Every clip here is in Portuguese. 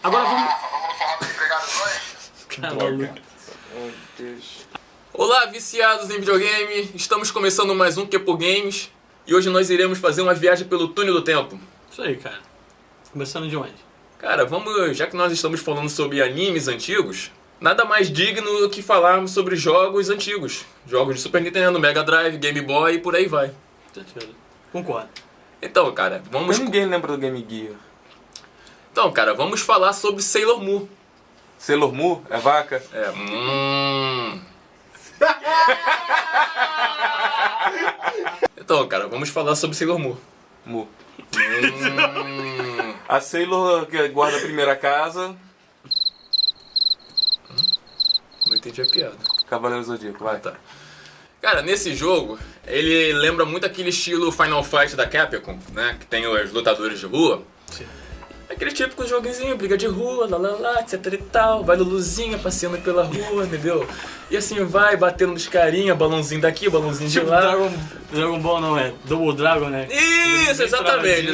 Agora vamos... Caramba. Meu Deus. Olá, viciados em videogame. Estamos começando mais um Kepo Games. E hoje nós iremos fazer uma viagem pelo túnel do tempo. Isso aí, cara. Começando de onde? Cara, vamos... Já que nós estamos falando sobre animes antigos, nada mais digno do que falarmos sobre jogos antigos. Jogos de Super Nintendo, Mega Drive, Game Boy e por aí vai. Certeza. Concordo. Então, cara, vamos... Ninguém lembra do Game Gear. Então, cara, vamos falar sobre Sailor Moon. Sailor Moon? É vaca? É, Então, cara, vamos falar sobre Sailor Moon. Mu. A Sailor que guarda a primeira casa. Não entendi a piada. Cavaleiro Zodíaco, vai. Tá. Cara, nesse jogo, ele lembra muito aquele estilo Final Fight da Capcom, né? Que tem os lutadores de rua. Sim. Aquele típico joguinho, briga de rua, lá, etc e tal. Vai Luluzinha passeando pela rua, entendeu? E assim vai, batendo nos carinha, balãozinho daqui, balãozinho de Tipo, lá. Dragon Ball não é Double Dragon, né? Isso, exatamente.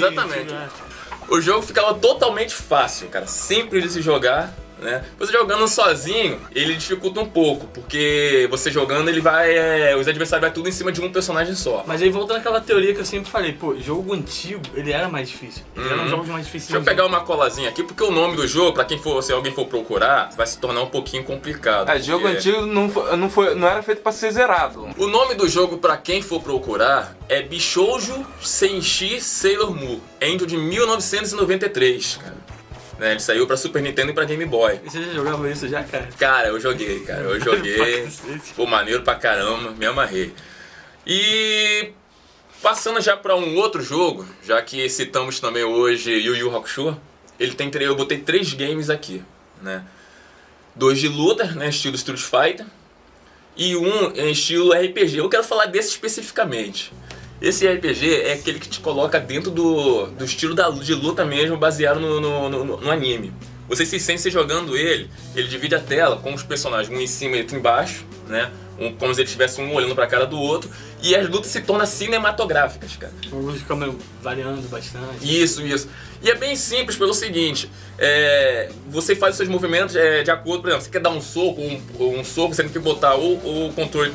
O jogo ficava totalmente fácil, cara. Simples de se jogar, né? Você jogando sozinho, ele dificulta um pouco, porque você jogando, ele vai... os adversários vai tudo em cima de um personagem só. Mas aí volta naquela teoria que eu sempre falei, pô, jogo antigo, ele era mais difícil. Eram jogos mais difíceis. Deixa eu pegar uma colazinha aqui, porque o nome do jogo, pra quem for, se alguém for procurar, vai se tornar um pouquinho complicado. Jogo antigo não era feito pra ser zerado. O nome do jogo, pra quem for procurar, é Bishoujo Senshi Sailor Moon, Endo de 1993, cara. Ele saiu pra Super Nintendo e pra Game Boy. E você já jogava isso já, cara? Cara, eu joguei. Pô, maneiro pra caramba, me amarrei. E passando já pra um outro jogo, já que citamos também hoje Yu Yu Hakusho, eu botei 3 games aqui, né? 2 de luta, né, estilo Street Fighter, e um em estilo RPG. Eu quero falar desse especificamente. Esse RPG é aquele que te coloca dentro do estilo de luta mesmo, baseado no anime. Você se sente jogando ele divide a tela com os personagens, um em cima e outro embaixo, né? Como se eles estivessem um olhando pra cara do outro, e as lutas se tornam cinematográficas, cara. Alguns ficam variando bastante. Isso. E é bem simples pelo seguinte, você faz os seus movimentos de acordo, por exemplo, você quer dar um soco, você tem que botar ou o controle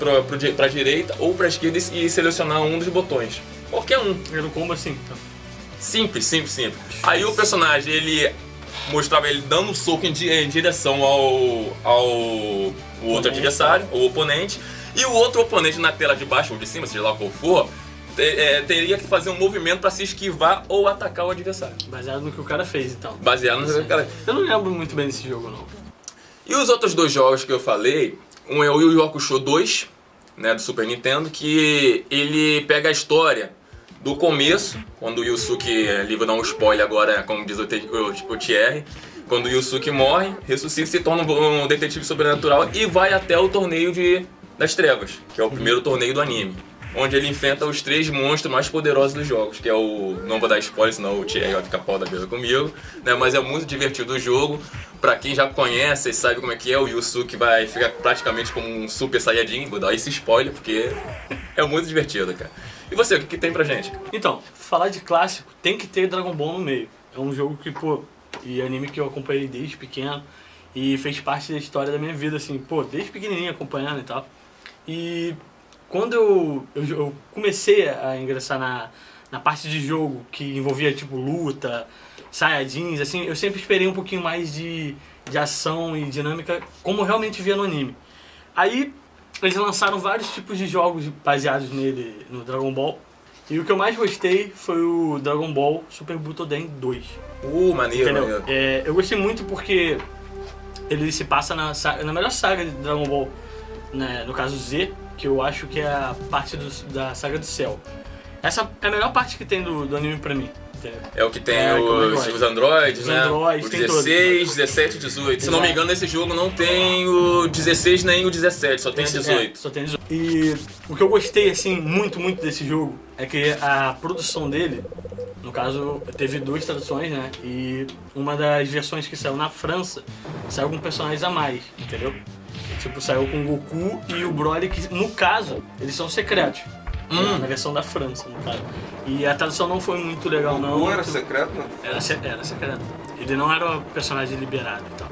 pra direita ou pra esquerda e selecionar um dos botões. Qualquer um. Era um combo assim, então. Simples. Aí o personagem, ele mostrava ele dando um soco em direção ao outro adversário, ou oponente, e o outro oponente na tela de baixo ou de cima, seja lá qual for, teria que fazer um movimento para se esquivar ou atacar o adversário. Baseado no que o cara fez, então. Baseado no que o cara fez. Eu não lembro muito bem desse jogo, não. E os outros 2 jogos que eu falei, um é o Yu Yu Hakusho 2, né, do Super Nintendo, que ele pega a história do começo, quando o Yusuke, ali vou dar um spoiler agora, como diz o Thierry, quando o Yusuke morre, ressuscita, se torna um detetive sobrenatural e vai até o torneio das trevas, que é o primeiro torneio do anime, onde ele enfrenta os 3 monstros mais poderosos dos jogos, que é não vou dar spoiler, senão o Thierry vai ficar pau da mesa comigo, né, mas é muito divertido o jogo. Pra quem já conhece e sabe como é que é, o Yusuke vai ficar praticamente como um Super Saiyajin, vou dar esse spoiler porque é muito divertido, cara. E você, o que tem pra gente? Então, falar de clássico, tem que ter Dragon Ball no meio. É um jogo que, pô, e anime que eu acompanhei desde pequeno e fez parte da história da minha vida, assim, pô, desde pequenininho acompanhando e tal. E quando eu comecei a ingressar na parte de jogo que envolvia, tipo, luta, Saiyajins, assim, eu sempre esperei um pouquinho mais de ação e dinâmica, como eu realmente via no anime. Aí, eles lançaram vários tipos de jogos baseados nele, no Dragon Ball. E o que eu mais gostei foi o Dragon Ball Super Butoden 2. Maneiro. Eu gostei muito porque ele se passa na melhor saga de Dragon Ball, né, no caso Z, que eu acho que é a parte da saga do Cell. Essa é a melhor parte que tem do anime pra mim. Entendeu? É o que tem os androids, né? O 16, 17 e 18. Exato. Se não me engano, nesse jogo não tem o 16 nem o 17, só tem o 18. Só tem 18. E o que eu gostei, assim, muito desse jogo é que a produção dele, no caso, teve 2 traduções, né? E uma das versões que saiu na França, saiu com personagens a mais, entendeu? Tipo, saiu com o Goku e o Broly, que no caso, eles são secretos. Na versão da França, no caso. E a tradução não foi muito legal, não. Goku era secreto, não? Era secreto. Ele não era um personagem liberado e tal.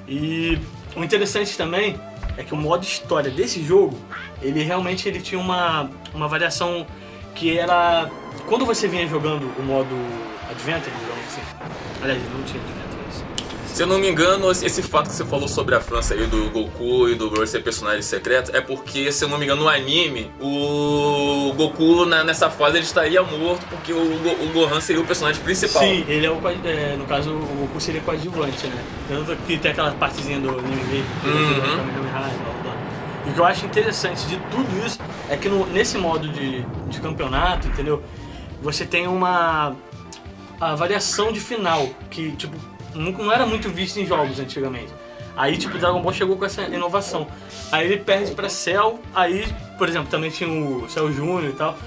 E o interessante também é que o modo história desse jogo, ele realmente tinha uma variação que era... Quando você vinha jogando o modo Adventure, digamos assim... Aliás, não tinha Adventure. Se eu não me engano, esse fato que você falou sobre a França aí, do Goku e do Broly ser personagem secreto, é porque, se eu não me engano, no anime, o Goku nessa fase ele estaria morto porque o Gohan seria o personagem principal. Sim, ele no caso, o Goku seria coadjuvante, né? Tanto que tem aquela partezinha do anime mesmo, e o que eu acho interessante de tudo isso é que nesse modo de campeonato, entendeu? Você tem a variação de final, que, tipo, não era muito visto em jogos antigamente. Aí, tipo, Dragon Ball chegou com essa inovação. Aí ele perde pra Cell, aí, por exemplo, também tinha o Cell Júnior e tal.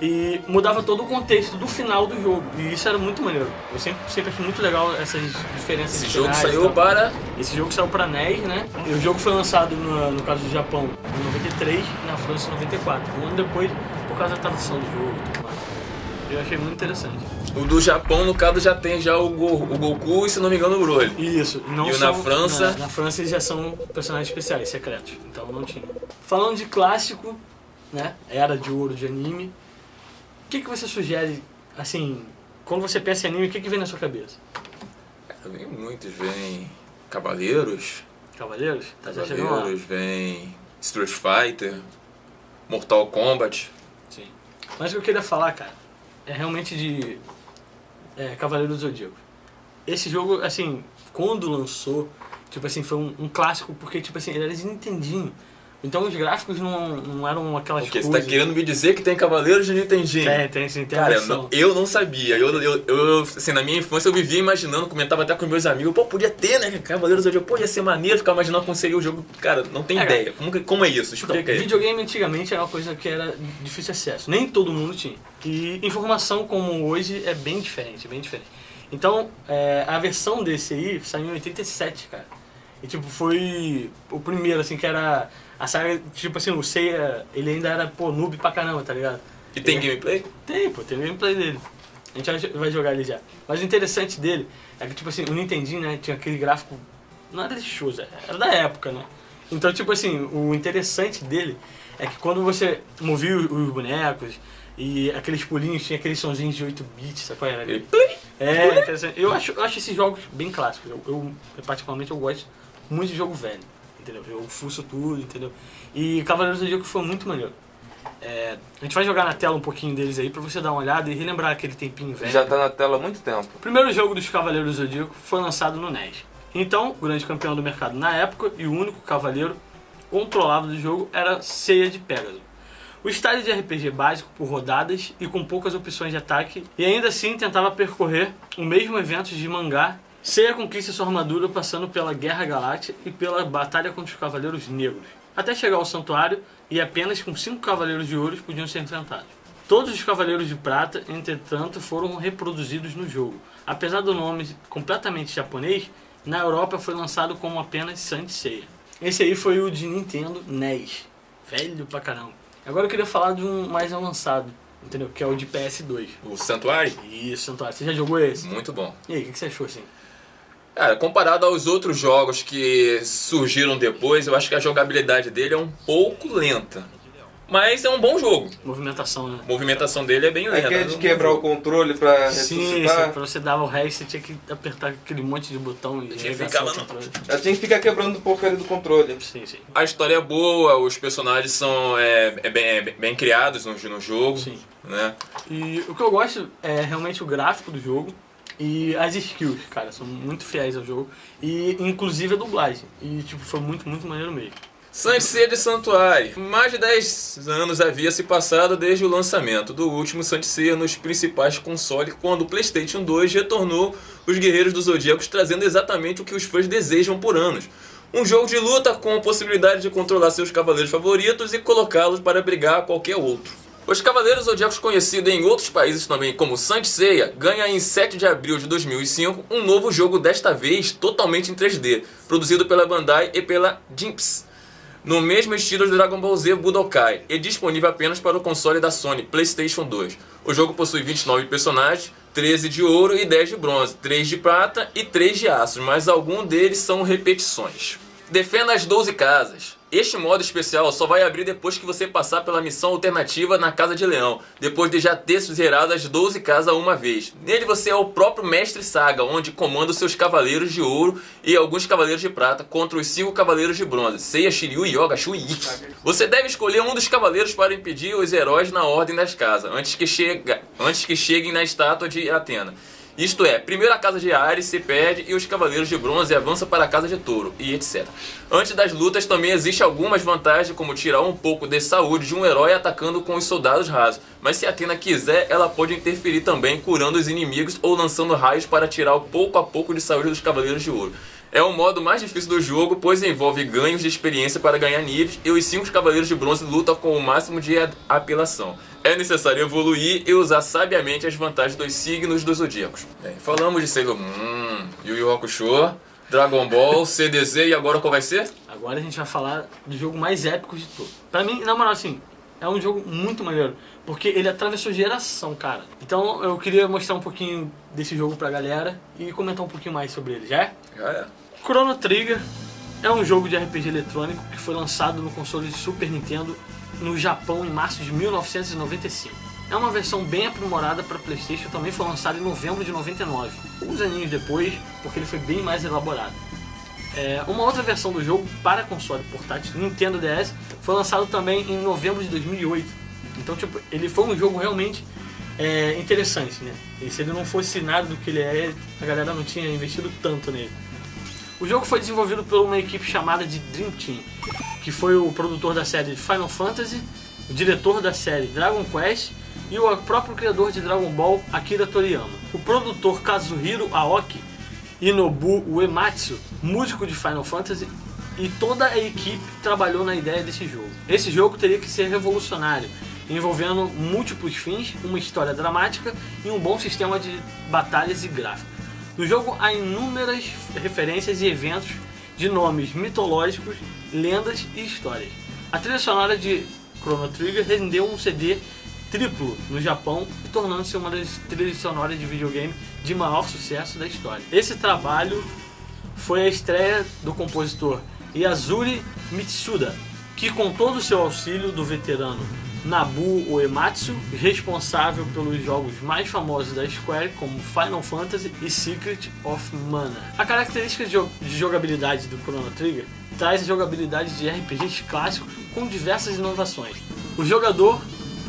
E mudava todo o contexto do final do jogo. E isso era muito maneiro. Eu sempre achei muito legal essas diferenças. Esse jogo saiu para... Esse jogo saiu pra NES, né? E o jogo foi lançado, no caso do Japão, em 93, na França em 94. Um ano depois, por causa da tradução do jogo e tudo mais. Eu achei muito interessante. O do Japão, no caso, já tem o Goku e, se não me engano, o Broly. Isso. Não e são, na França... Na França eles já são personagens especiais, secretos. Então não tinha. Falando de clássico, né? Era de ouro de anime. O que você sugere, assim... Quando você pensa em anime, o que vem na sua cabeça? Vem muitos. Vem Cavaleiros. Cavaleiros? Tá, já chegou lá. Cavaleiros, vem Street Fighter. Mortal Kombat. Sim. Mas o que eu queria falar, cara, é realmente de Cavaleiro do Zodíaco. Esse jogo, assim, quando lançou, tipo assim, foi um clássico porque, tipo assim, ele era de Nintendinho. Então os gráficos não eram aquelas coisas... Você tá querendo me dizer que tem Cavaleiros de Nintendinho? Tem sim, tem. Cara, eu não sabia. Eu, assim, na minha infância eu vivia imaginando, comentava até com meus amigos, pô, podia ter, né, Cavaleiros do Zodíaco, pô, ia ser maneiro, ficar imaginando como seria o jogo. Cara, não tem ideia. Como é isso? Explica aí. Videogame antigamente era uma coisa que era de difícil acesso. Nem todo mundo tinha. E informação como hoje é bem diferente, bem diferente. Então, a versão desse aí saiu em 87, cara. E, tipo, foi o primeiro, assim, que era... A saga, tipo assim, o Seiya, ele ainda era, pô, noob pra caramba, tá ligado? E tem gameplay? Tem o gameplay dele. A gente vai jogar ele já. Mas o interessante dele é que, tipo assim, o Nintendinho, né, tinha aquele gráfico... Não era lixoso, era da época, né? Então, tipo assim, o interessante dele é que quando você movia os bonecos e aqueles pulinhos, tinha aqueles sonzinhos de 8 bits, sabe qual era? Interessante. Eu acho esses jogos bem clássicos. Particularmente, eu gosto muito de jogo velho. Entendeu? Eu fuço tudo, entendeu? E Cavaleiros do Zodíaco foi muito maneiro. A gente vai jogar na tela um pouquinho deles aí pra você dar uma olhada e relembrar aquele tempinho velho. Já tá na tela há muito tempo. O primeiro jogo dos Cavaleiros do Zodíaco foi lançado no NES. Então, o grande campeão do mercado na época e o único cavaleiro controlável do jogo era Seiya de Pégaso. O style de RPG básico por rodadas e com poucas opções de ataque, e ainda assim tentava percorrer o mesmo evento de mangá. Seiya conquista sua armadura passando pela Guerra Galáctica e pela batalha contra os Cavaleiros Negros, até chegar ao Santuário, e apenas com 5 Cavaleiros de Ouro podiam ser enfrentados. Todos os Cavaleiros de Prata, entretanto, foram reproduzidos no jogo. Apesar do nome completamente japonês, na Europa foi lançado como apenas Saint Seiya. Esse aí foi o de Nintendo NES. Velho pra caramba. Agora eu queria falar de um mais avançado, entendeu? Que é o de PS2. O Santuário? Isso, Santuário. Você já jogou esse? Muito bom. E aí, o que você achou assim? Cara, comparado aos outros jogos que surgiram depois, eu acho que a jogabilidade dele é um pouco lenta. Mas é um bom jogo. Movimentação, né? A movimentação dele é bem lenta. É de quebrar o controle pra ressuscitar? Sim, pra você dar o resto, você tinha que apertar aquele monte de botão e arregaçar o controle. Eu tinha que ficar quebrando porcaria do controle. Sim, sim. A história é boa, os personagens são bem criados no jogo. Sim. Né? E o que eu gosto é realmente o gráfico do jogo e as skills, cara, são muito fiéis ao jogo. E inclusive a dublagem. E tipo, foi muito, muito maneiro mesmo. Saint Seiya de Santuário. Mais de 10 anos havia se passado desde o lançamento do último Saint Seiya nos principais consoles, quando o PlayStation 2 retornou os Guerreiros dos Zodíacos, trazendo exatamente o que os fãs desejam por anos. Um jogo de luta com a possibilidade de controlar seus cavaleiros favoritos e colocá-los para brigar a qualquer outro. Os Cavaleiros Zodíacos, conhecidos em outros países também como Saint Seiya, ganha em 7 de abril de 2005 um novo jogo, desta vez totalmente em 3D, produzido pela Bandai e pela Jynx. no mesmo estilo de Dragon Ball Z Budokai, e disponível apenas para o console da Sony, PlayStation 2. O jogo possui 29 personagens, 13 de ouro e 10 de bronze, 3 de prata e 3 de aço, mas alguns deles são repetições. Defenda as 12 casas. Este modo especial só vai abrir depois que você passar pela missão alternativa na Casa de Leão, depois de já ter zerado as 12 casas uma vez. Nele você é o próprio Mestre Saga, onde comanda os seus cavaleiros de ouro e alguns cavaleiros de prata contra os 5 cavaleiros de bronze, Seiya, Shiryu, Yoga, Shu e Ikki. Você deve escolher um dos cavaleiros para impedir os heróis na ordem das casas, antes que cheguem na estátua de Atena. Isto é, primeiro a casa de Ares se perde e os cavaleiros de bronze avançam para a casa de Touro, e etc. Antes das lutas também existe algumas vantagens, como tirar um pouco de saúde de um herói atacando com os soldados rasos, mas se Atena quiser, ela pode interferir também, curando os inimigos ou lançando raios para tirar o pouco a pouco de saúde dos cavaleiros de ouro. É o modo mais difícil do jogo, pois envolve ganhos de experiência para ganhar níveis e os 5 cavaleiros de bronze lutam com o máximo de apelação. É necessário evoluir e usar sabiamente as vantagens dos signos dos zodíacos. Falamos de Sailor Moon, Yu Yu Hakusho, Dragon Ball, CDZ e agora qual vai ser? Agora a gente vai falar do jogo mais épico de todos. Pra mim, na moral, assim, é um jogo muito maneiro, porque ele atravessou geração, cara. Então eu queria mostrar um pouquinho desse jogo pra galera e comentar um pouquinho mais sobre ele, já é? Já é. Chrono Trigger é um jogo de RPG eletrônico que foi lançado no console de Super Nintendo no Japão em março de 1995. É uma versão bem aprimorada para PlayStation, também foi lançado em novembro de 99, alguns aninhos depois, porque ele foi bem mais elaborado. Uma outra versão do jogo para console portátil Nintendo DS foi lançado também em novembro de 2008. Então, tipo, ele foi um jogo realmente interessante, né? E se ele não fosse nada do que ele é, a galera não tinha investido tanto nele. O jogo foi desenvolvido por uma equipe chamada de Dream Team, que foi o produtor da série Final Fantasy, o diretor da série Dragon Quest e o próprio criador de Dragon Ball, Akira Toriyama. O produtor Kazuhiro Aoki e Nobu Uematsu, músico de Final Fantasy, e toda a equipe trabalhou na ideia desse jogo. Esse jogo teria que ser revolucionário, envolvendo múltiplos fins, uma história dramática e um bom sistema de batalhas e gráficos. No jogo há inúmeras referências e eventos de nomes mitológicos, lendas e histórias. A trilha sonora de Chrono Trigger rendeu um CD triplo no Japão, tornando-se uma das trilhas sonoras de videogame de maior sucesso da história. Esse trabalho foi a estreia do compositor Yasuri Mitsuda, que com todo o seu auxílio do veterano Nobu Uematsu, responsável pelos jogos mais famosos da Square, como Final Fantasy e Secret of Mana. A característica de jogabilidade do Chrono Trigger traz a jogabilidade de RPGs clássicos com diversas inovações. O jogador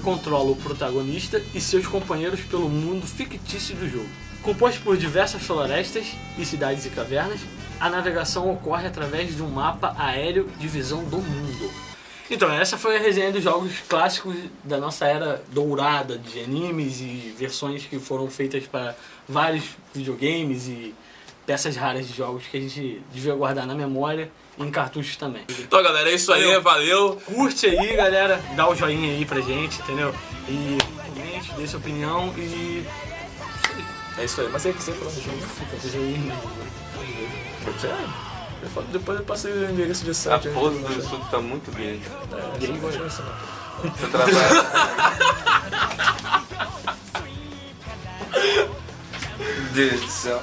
controla o protagonista e seus companheiros pelo mundo fictício do jogo. Composto por diversas florestas e cidades e cavernas, a navegação ocorre através de um mapa aéreo de visão do mundo. Então, essa foi a resenha dos jogos clássicos da nossa era dourada de animes e versões que foram feitas para vários videogames e peças raras de jogos que a gente devia guardar na memória e em cartuchos também. Então, galera, é isso aí, valeu! Curte aí, galera, dá o joinha aí pra gente, entendeu? E comente, dê sua opinião e... É isso aí, mas aí que você falou do jogo. Depois eu passei o endereço de A site. pose do Yusuke tá muito gay. Ninguém gosta disso, não. Você trabalha. Deus do céu.